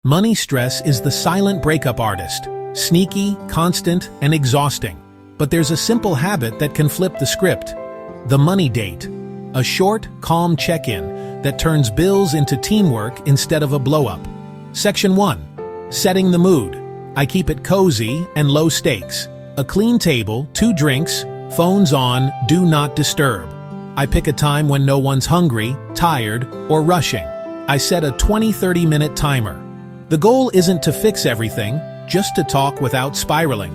Money stress is the silent breakup artist, sneaky, constant, and exhausting. But there's a simple habit that can flip the script. The money date. A short, calm check-in that turns bills into teamwork instead of a blow-up. Section 1. Setting the mood. I keep it cozy and low stakes. A clean table, 2 drinks, phones on, do not disturb. I pick a time when no one's hungry, tired, or rushing. I set a 20-30 minute timer. The goal isn't to fix everything, just to talk without spiraling.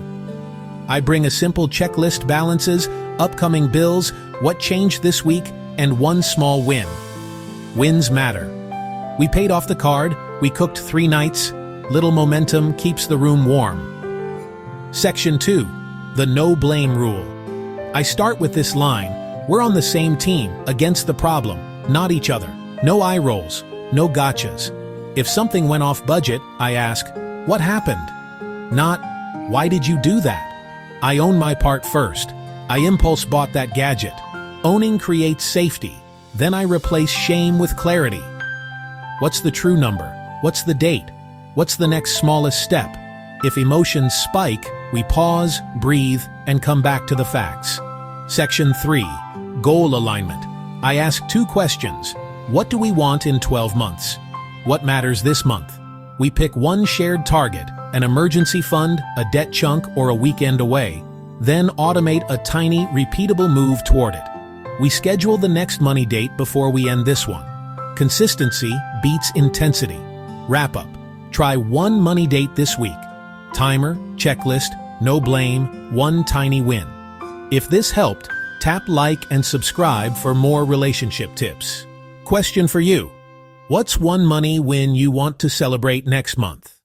I bring a simple checklist: balances, upcoming bills, what changed this week, and one small win. Wins matter. We paid off the card, we cooked 3 nights, little momentum keeps the room warm. Section 2. The no blame rule. I start with this line: we're on the same team, against the problem, not each other. No eye rolls, no gotchas. If something went off budget, I ask, what happened? Not, why did you do that? I own my part first. I impulse bought that gadget. Owning creates safety. Then I replace shame with clarity. What's the true number? What's the date? What's the next smallest step? If emotions spike, we pause, breathe, and come back to the facts. Section 3. Goal alignment. I ask 2 questions. What do we want in 12 months? What matters this month? We pick one shared target, an emergency fund, a debt chunk, or a weekend away. Then automate a tiny, repeatable move toward it. We schedule the next money date before we end this one. Consistency beats intensity. Wrap up. Try one money date this week. Timer, checklist, no blame, one tiny win. If this helped, tap like and subscribe for more relationship tips. Question for you. What's one money win you want to celebrate next month?